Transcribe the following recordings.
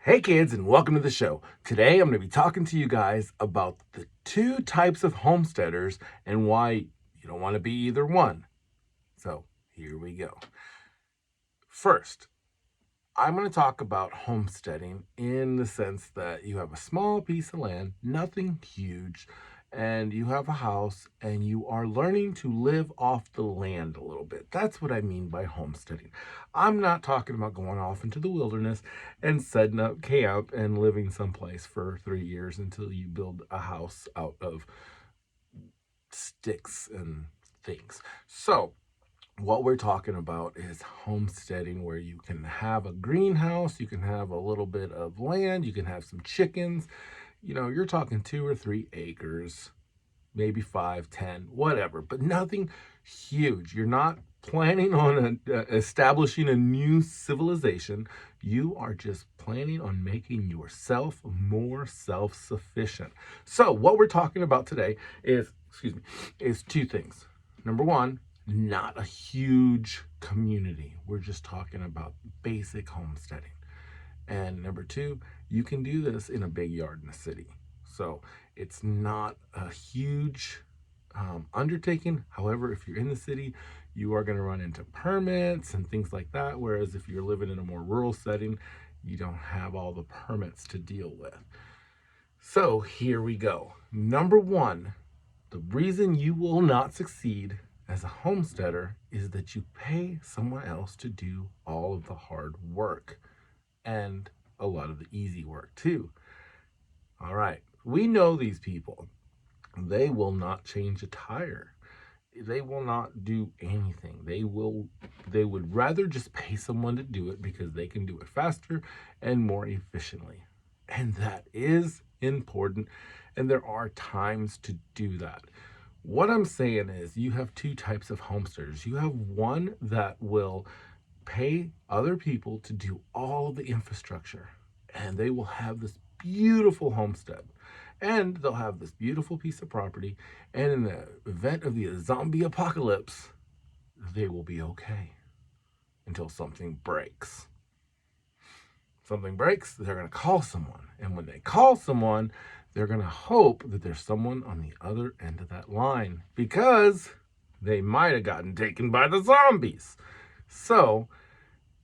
Hey kids, and welcome to the show. Today I'm going to be talking to you guys about the two types of homesteaders and why you don't want to be either one. So here we go. First, I'm going to talk about homesteading in the sense that you have a small piece of land, nothing huge, and you have a house and you are learning to live off the land a little bit. That's what I mean by homesteading. I'm not talking about going off into the wilderness and setting up camp and living someplace for 3 years until you build a house out of sticks and things. So, what we're talking about is homesteading, where you can have a greenhouse, you can have a little bit of land, you can have some chickens. You're talking 2 or 3 acres, maybe 5, 10, whatever, but nothing huge. You're not planning on establishing a new civilization. You are just planning on making yourself more self-sufficient. So what we're talking about today is two things. Number one, not a huge community. We're just talking about basic homesteading. And number two, you can do this in a big yard in a city. So it's not a huge undertaking. However, if you're in the city, you are going to run into permits and things like that. Whereas if you're living in a more rural setting, you don't have all the permits to deal with. So here we go. Number one, the reason you will not succeed as a homesteader is that you pay someone else to do all of the hard work and a lot of the easy work too. All right, we know these people. They will not change a tire. They will not do anything. They would rather just pay someone to do it because they can do it faster and more efficiently. And that is important, and there are times to do that. What I'm saying is you have two types of homesteaders. You have one that will pay other people to do all the infrastructure, and they will have this beautiful homestead, and they'll have this beautiful piece of property, and in the event of the zombie apocalypse, they will be okay until something breaks. Something breaks, they're going to call someone, and when they call someone, they're going to hope that there's someone on the other end of that line, because they might have gotten taken by the zombies. So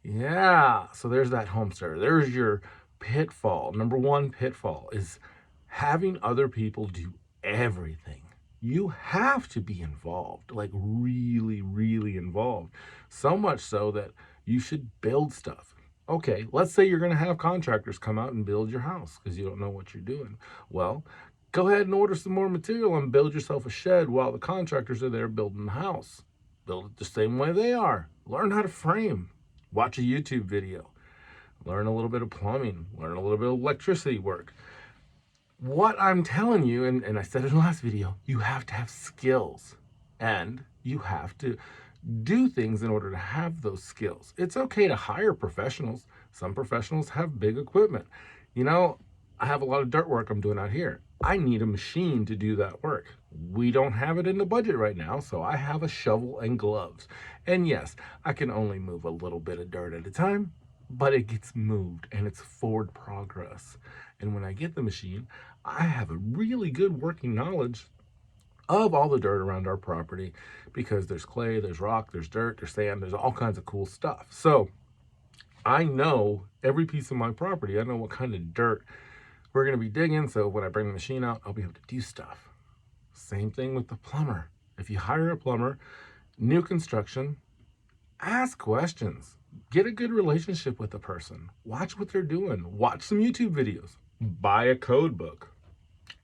yeah, so there's that homesteader. There's your pitfall. Number one pitfall is having other people do everything. You have to be involved, like really, really involved. So much so that you should build stuff. Okay, let's say you're going to have contractors come out and build your house because you don't know what you're doing. Well, go ahead and order some more material and build yourself a shed while the contractors are there building the house. Build it the same way they are. Learn how to frame. Watch a YouTube video. Learn a little bit of plumbing. Learn a little bit of electricity work. What I'm telling you, and I said it in the last video, you have to have skills. And you have to do things in order to have those skills. It's okay to hire professionals. Some professionals have big equipment. I have a lot of dirt work I'm doing out here. I need a machine to do that work. We don't have it in the budget right now, so I have a shovel and gloves. And yes, I can only move a little bit of dirt at a time, but it gets moved and it's forward progress. And when I get the machine, I have a really good working knowledge of all the dirt around our property, because there's clay, there's rock, there's dirt, there's sand, there's all kinds of cool stuff. So I know every piece of my property. I know what kind of dirt we're going to be digging, so when I bring the machine out, I'll be able to do stuff. Same thing with the plumber. If you hire a plumber, new construction, ask questions. Get a good relationship with the person. Watch what they're doing. Watch some YouTube videos. Buy a code book.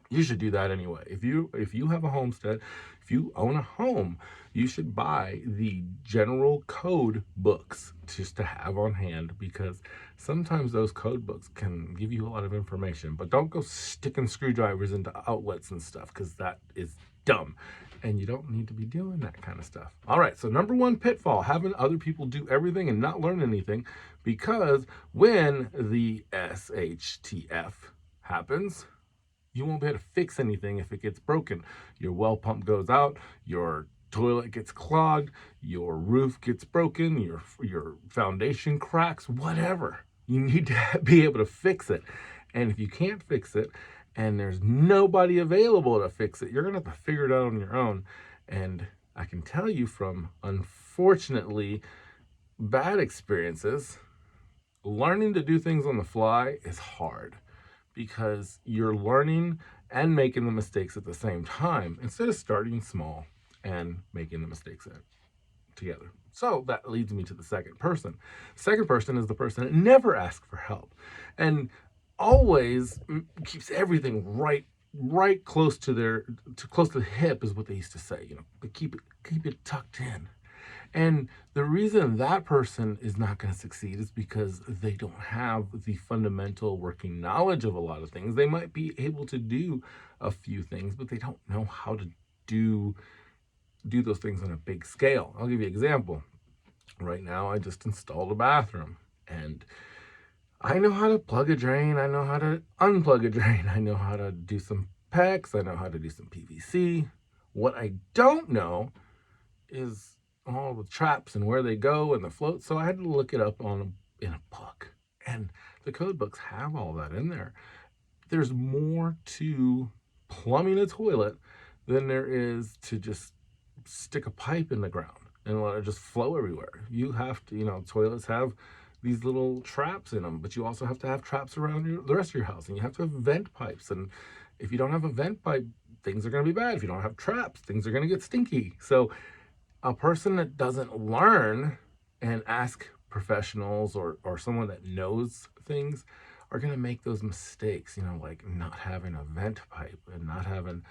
You should do that anyway. If you have a homestead, if you own a home, you should buy the general code books just to have on hand, because sometimes those code books can give you a lot of information. But don't go sticking screwdrivers into outlets and stuff, because that is dumb. And you don't need to be doing that kind of stuff. All right, so number one pitfall, having other people do everything and not learn anything, because when the SHTF happens, you won't be able to fix anything if it gets broken. Your well pump goes out, your toilet gets clogged, your roof gets broken, your foundation cracks, whatever. You need to be able to fix it. And if you can't fix it and there's nobody available to fix it, you're going to have to figure it out on your own. And I can tell you from, unfortunately, bad experiences, learning to do things on the fly is hard because you're learning and making the mistakes at the same time instead of starting small and making the mistakes together. So that leads me to the second person. Second person is the person that never asks for help and always keeps everything right close to close to the hip, is what they used to say. Keep it tucked in. And the reason that person is not going to succeed is because they don't have the fundamental working knowledge of a lot of things. They might be able to do a few things, but they don't know how to do those things on a big scale. I'll give you an example. Right now, I just installed a bathroom, and I know how to plug a drain. I know how to unplug a drain. I know how to do some PEX. I know how to do some PVC. What I don't know is all the traps and where they go and the floats. So I had to look it up in a book, and the code books have all that in there. There's more to plumbing a toilet than there is to just stick a pipe in the ground and let it just flow everywhere. You have to, toilets have these little traps in them, but you also have to have traps around the rest of your house, and you have to have vent pipes. And if you don't have a vent pipe, things are going to be bad. If you don't have traps, things are going to get stinky. So a person that doesn't learn and ask professionals or someone that knows things are going to make those mistakes, like not having a vent pipe and not having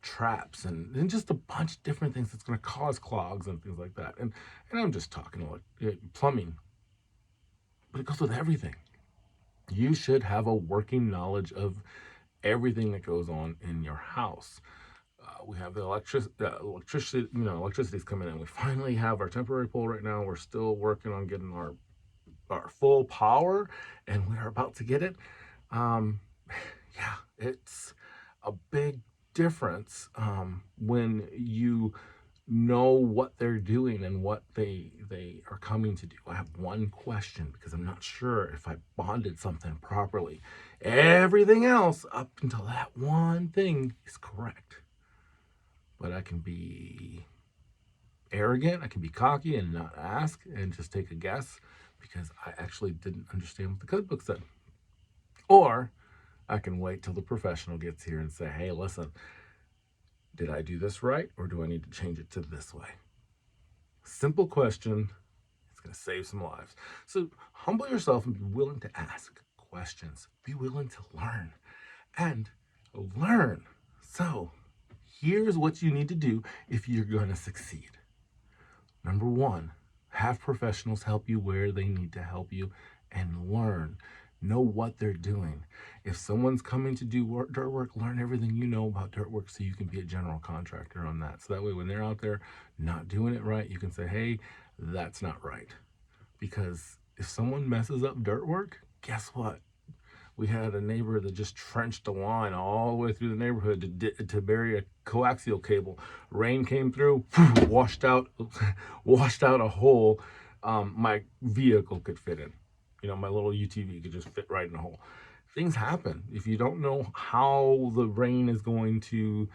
traps and just a bunch of different things that's going to cause clogs and things like that. And I'm just talking about plumbing, but it goes with everything. You should have a working knowledge of everything that goes on in your house. We have the electricity, electricity's coming in. We finally have our temporary pole right now. We're still working on getting our full power, and we're about to get it. Yeah, it's a big difference when you know what they're doing and what they are coming to do. I have one question because I'm not sure if I bonded something properly. Everything else up until that one thing is correct. But I can be arrogant, I can be cocky and not ask and just take a guess because I actually didn't understand what the code book said. Or I can wait till the professional gets here and say, hey, listen, did I do this right, or do I need to change it to this way? Simple question. It's going to save some lives. So humble yourself and be willing to ask questions. Be willing to learn and learn. So here's what you need to do if you're going to succeed. Number one, have professionals help you where they need to help you and learn. Know what they're doing. If someone's coming to do dirt work, learn everything you know about dirt work so you can be a general contractor on that. So that way when they're out there not doing it right, you can say, hey, that's not right. Because if someone messes up dirt work, guess what? We had a neighbor that just trenched a line all the way through the neighborhood to bury a coaxial cable. Rain came through, washed out a hole my vehicle could fit in. My little UTV could just fit right in the hole. Things happen. If you don't know how the rain is going to,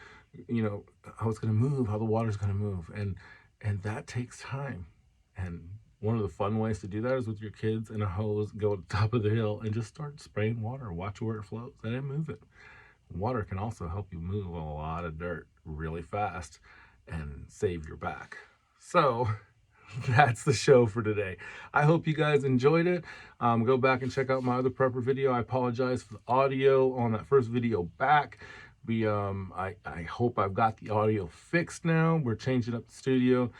how it's going to move, how the water's going to move. And that takes time. And one of the fun ways to do that is with your kids and a hose, go to the top of the hill and just start spraying water. Watch where it floats and then move it. Water can also help you move a lot of dirt really fast and save your back. So that's the show for today. I hope you guys enjoyed it. Go back and check out my other prepper video. I apologize for the audio on that first video back. I hope I've got the audio fixed now. We're changing up the studio.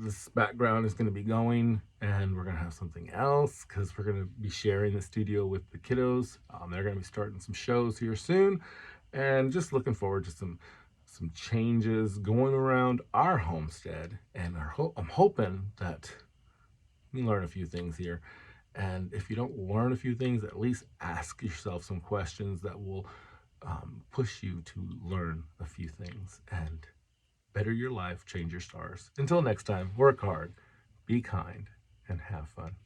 This background is going to be going, and we're going to have something else because we're going to be sharing the studio with the kiddos. They're going to be starting some shows here soon, and just looking forward to some changes going around our homestead. And I'm hoping that you learn a few things here. And if you don't learn a few things, at least ask yourself some questions that will push you to learn a few things and better your life, change your stars. Until next time, work hard, be kind, and have fun.